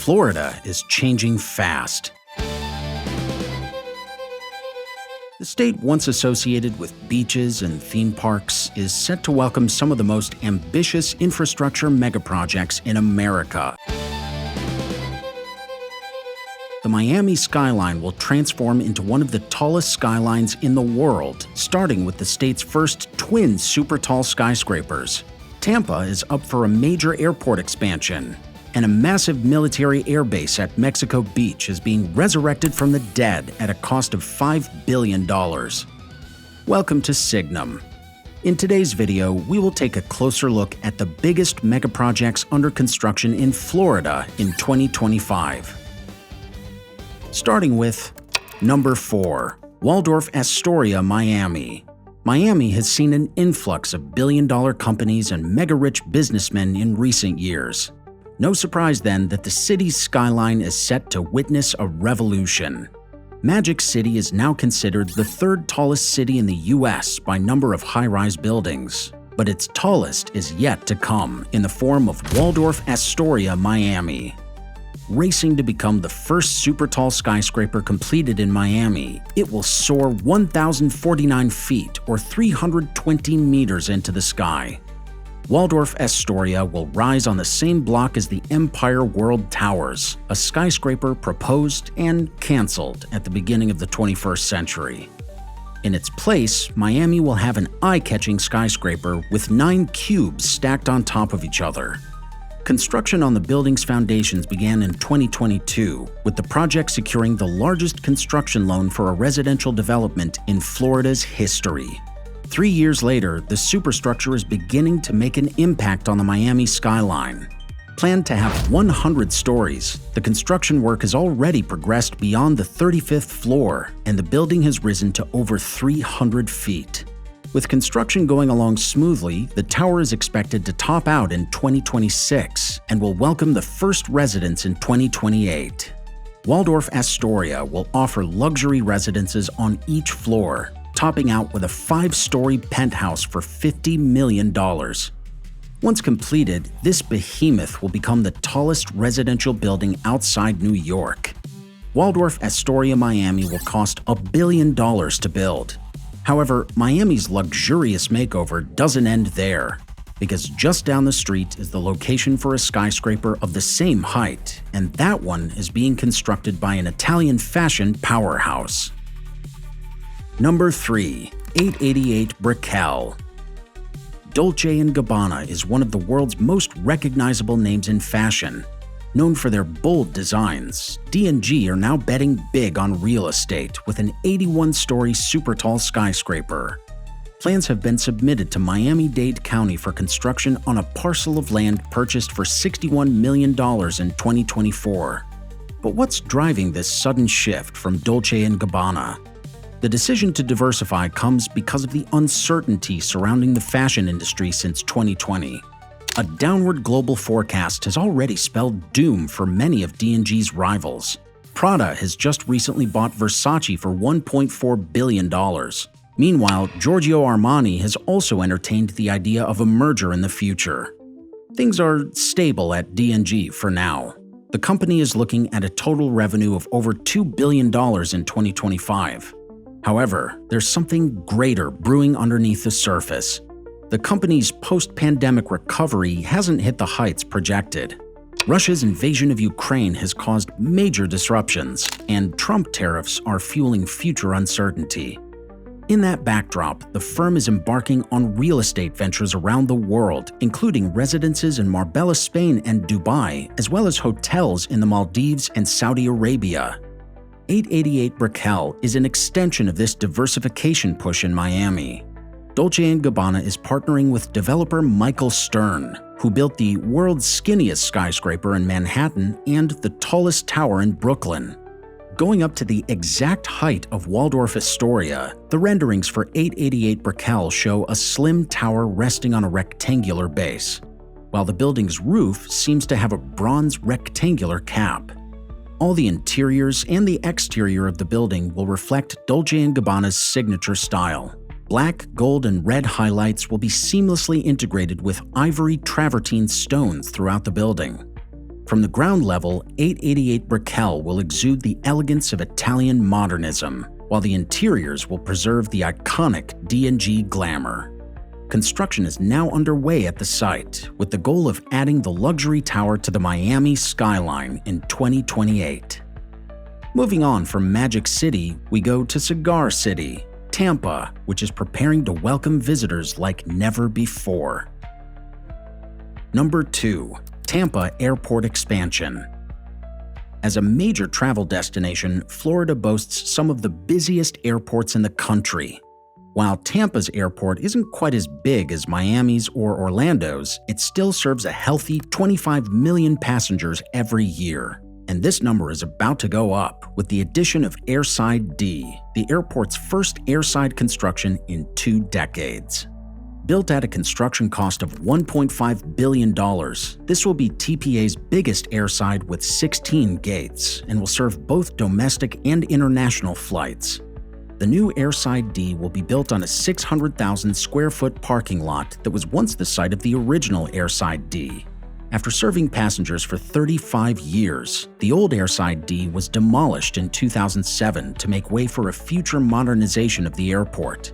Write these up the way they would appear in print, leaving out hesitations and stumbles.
Florida is changing fast. The state once associated with beaches and theme parks is set to welcome some of the most ambitious infrastructure megaprojects in America. The Miami skyline will transform into one of the tallest skylines in the world, starting with the state's first twin super-tall skyscrapers. Tampa is up for a major airport expansion, and a massive military airbase at Mexico Beach is being resurrected from the dead at a cost of $5 billion. Welcome to Signum. In today's video, we will take a closer look at the biggest megaprojects under construction in Florida in 2025. Starting with number 4, Waldorf Astoria, Miami. Miami has seen an influx of billion-dollar companies and mega-rich businessmen in recent years. No surprise then that the city's skyline is set to witness a revolution. Magic City is now considered the third tallest city in the US by number of high-rise buildings, but its tallest is yet to come in the form of Waldorf Astoria, Miami. Racing to become the first super-tall skyscraper completed in Miami, it will soar 1,049 feet or 320 meters into the sky. Waldorf Astoria will rise on the same block as the Empire World Towers, a skyscraper proposed and canceled at the beginning of the 21st century. In its place, Miami will have an eye-catching skyscraper with 9 cubes stacked on top of each other. Construction on the building's foundations began in 2022, with the project securing the largest construction loan for a residential development in Florida's history. 3 years later, the superstructure is beginning to make an impact on the Miami skyline. Planned to have 100 stories, the construction work has already progressed beyond the 35th floor, and the building has risen to over 300 feet. With construction going along smoothly, the tower is expected to top out in 2026 and will welcome the first residents in 2028. Waldorf Astoria will offer luxury residences on each floor, topping out with a 5-story penthouse for $50 million. Once completed, this behemoth will become the tallest residential building outside New York. Waldorf Astoria, Miami will cost $1 billion to build. However, Miami's luxurious makeover doesn't end there, because just down the street is the location for a skyscraper of the same height, and that one is being constructed by an Italian fashion powerhouse. Number 3, 888 Brickell. Dolce & Gabbana is one of the world's most recognizable names in fashion. Known for their bold designs, D&G are now betting big on real estate with an 81-story super-tall skyscraper. Plans have been submitted to Miami-Dade County for construction on a parcel of land purchased for $61 million in 2024. But what's driving this sudden shift from Dolce & Gabbana? The decision to diversify comes because of the uncertainty surrounding the fashion industry since 2020. A downward global forecast has already spelled doom for many of D&G's rivals. Prada has just recently bought Versace for $1.4 billion. Meanwhile, Giorgio Armani has also entertained the idea of a merger in the future. Things are stable at D&G for now. The company is looking at a total revenue of over $2 billion in 2025. However, there's something greater brewing underneath the surface. The company's post-pandemic recovery hasn't hit the heights projected. Russia's invasion of Ukraine has caused major disruptions, and Trump tariffs are fueling future uncertainty. In that backdrop, the firm is embarking on real estate ventures around the world, including residences in Marbella, Spain and Dubai, as well as hotels in the Maldives and Saudi Arabia. 888 Brickell is an extension of this diversification push in Miami. Dolce & Gabbana is partnering with developer Michael Stern, who built the world's skinniest skyscraper in Manhattan and the tallest tower in Brooklyn. Going up to the exact height of Waldorf Astoria, the renderings for 888 Brickell show a slim tower resting on a rectangular base, while the building's roof seems to have a bronze rectangular cap. All the interiors and the exterior of the building will reflect Dolce & Gabbana's signature style. Black, gold, and red highlights will be seamlessly integrated with ivory travertine stones throughout the building. From the ground level, 888 Brickell will exude the elegance of Italian modernism, while the interiors will preserve the iconic D&G glamour. Construction is now underway at the site, with the goal of adding the luxury tower to the Miami skyline in 2028. Moving on from Magic City, we go to Cigar City, Tampa, which is preparing to welcome visitors like never before. Number 2. Tampa Airport Expansion. As a major travel destination, Florida boasts some of the busiest airports in the country. While Tampa's airport isn't quite as big as Miami's or Orlando's, it still serves a healthy 25 million passengers every year. And this number is about to go up with the addition of Airside D, the airport's first airside construction in 2 decades. Built at a construction cost of $1.5 billion, this will be TPA's biggest airside with 16 gates and will serve both domestic and international flights. The new Airside D will be built on a 600,000 square foot parking lot that was once the site of the original Airside D. After serving passengers for 35 years, the old Airside D was demolished in 2007 to make way for a future modernization of the airport.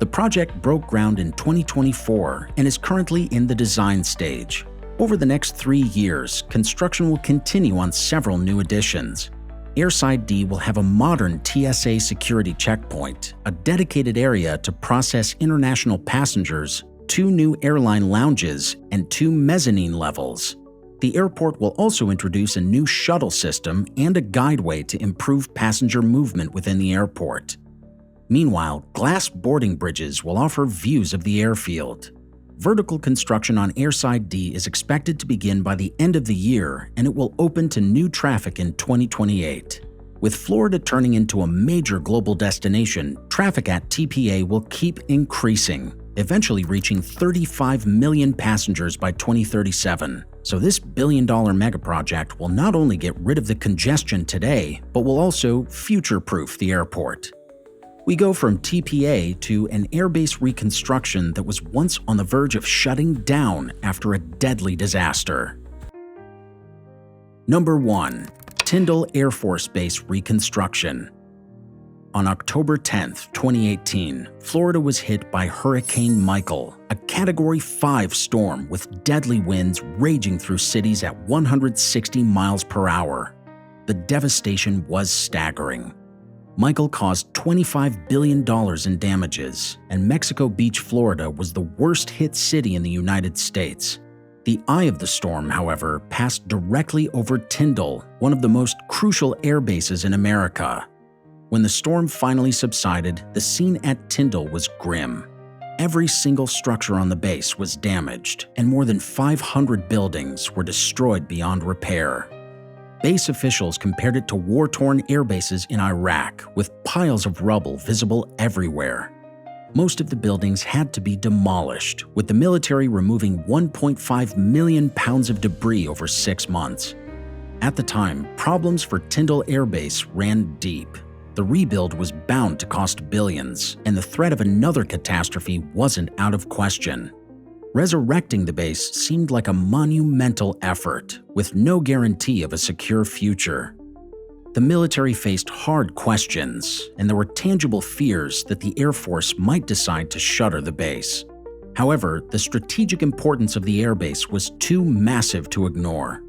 The project broke ground in 2024 and is currently in the design stage. Over the next 3 years, construction will continue on several new additions. Airside D will have a modern TSA security checkpoint, a dedicated area to process international passengers, 2 new airline lounges, and 2 mezzanine levels. The airport will also introduce a new shuttle system and a guideway to improve passenger movement within the airport. Meanwhile, glass boarding bridges will offer views of the airfield. Vertical construction on Airside D is expected to begin by the end of the year, and it will open to new traffic in 2028. With Florida turning into a major global destination, traffic at TPA will keep increasing, eventually reaching 35 million passengers by 2037. So this billion-dollar megaproject will not only get rid of the congestion today, but will also future-proof the airport. We go from TPA to an airbase reconstruction that was once on the verge of shutting down after a deadly disaster. Number 1. Tindle Air Force Base Reconstruction. On October 10, 2018, Florida was hit by Hurricane Michael, a Category 5 storm with deadly winds raging through cities at 160 miles per hour. The devastation was staggering. Michael caused $25 billion in damages, and Mexico Beach, Florida was the worst-hit city in the United States. The eye of the storm, however, passed directly over Tindle, one of the most crucial air bases in America. When the storm finally subsided, the scene at Tindle was grim. Every single structure on the base was damaged, and more than 500 buildings were destroyed beyond repair. Base officials compared it to war-torn air bases in Iraq, with piles of rubble visible everywhere. Most of the buildings had to be demolished, with the military removing 1.5 million pounds of debris over 6 months. At the time, problems for Tindle Air Base ran deep. The rebuild was bound to cost billions, and the threat of another catastrophe wasn't out of question. Resurrecting the base seemed like a monumental effort, with no guarantee of a secure future. The military faced hard questions, and there were tangible fears that the Air Force might decide to shutter the base. However, the strategic importance of the airbase was too massive to ignore.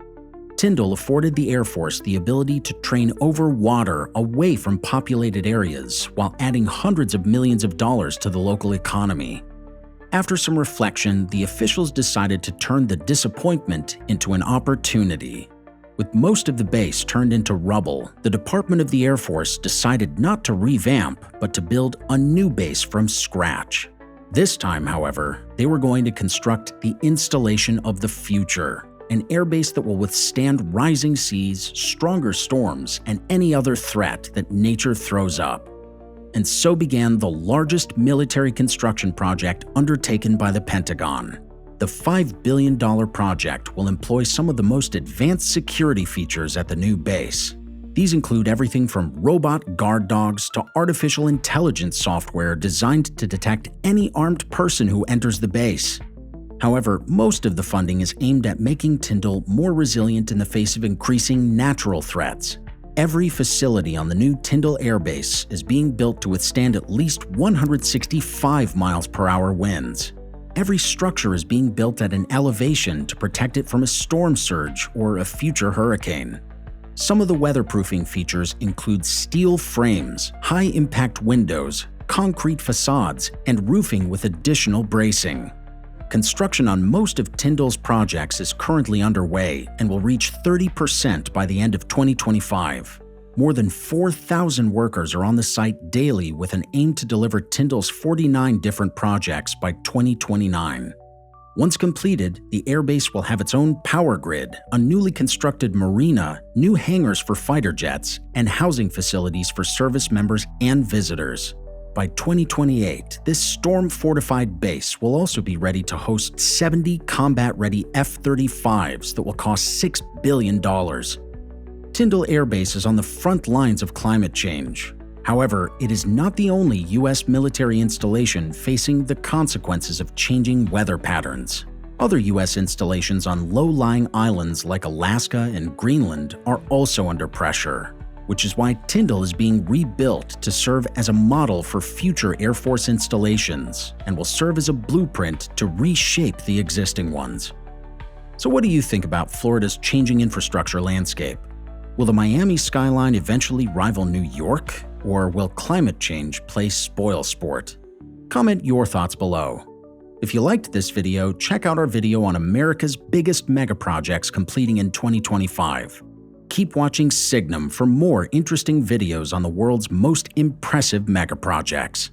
Tindle afforded the Air Force the ability to train over water away from populated areas while adding hundreds of millions of dollars to the local economy. After some reflection, the officials decided to turn the disappointment into an opportunity. With most of the base turned into rubble, the Department of the Air Force decided not to revamp, but to build a new base from scratch. This time, however, they were going to construct the installation of the future, an airbase that will withstand rising seas, stronger storms, and any other threat that nature throws up. And so began the largest military construction project undertaken by the Pentagon. The $5 billion project will employ some of the most advanced security features at the new base. These include everything from robot guard dogs to artificial intelligence software designed to detect any armed person who enters the base. However, most of the funding is aimed at making Tindle more resilient in the face of increasing natural threats. Every facility on the new Tindle Air Base is being built to withstand at least 165 miles per hour winds. Every structure is being built at an elevation to protect it from a storm surge or a future hurricane. Some of the weatherproofing features include steel frames, high-impact windows, concrete facades, and roofing with additional bracing. Construction on most of Tindle's projects is currently underway and will reach 30% by the end of 2025. More than 4,000 workers are on the site daily with an aim to deliver Tindle's 49 different projects by 2029. Once completed, the airbase will have its own power grid, a newly constructed marina, new hangars for fighter jets, and housing facilities for service members and visitors. By 2028, this storm-fortified base will also be ready to host 70 combat-ready F-35s that will cost $6 billion. Tindle Air Base is on the front lines of climate change. However, it is not the only U.S. military installation facing the consequences of changing weather patterns. Other U.S. installations on low-lying islands like Alaska and Greenland are also under pressure, which is why Tindle is being rebuilt to serve as a model for future Air Force installations and will serve as a blueprint to reshape the existing ones. So what do you think about Florida's changing infrastructure landscape? Will the Miami skyline eventually rival New York, or will climate change play spoilsport? Comment your thoughts below. If you liked this video, check out our video on America's biggest megaprojects completing in 2025. Keep watching Signum for more interesting videos on the world's most impressive megaprojects.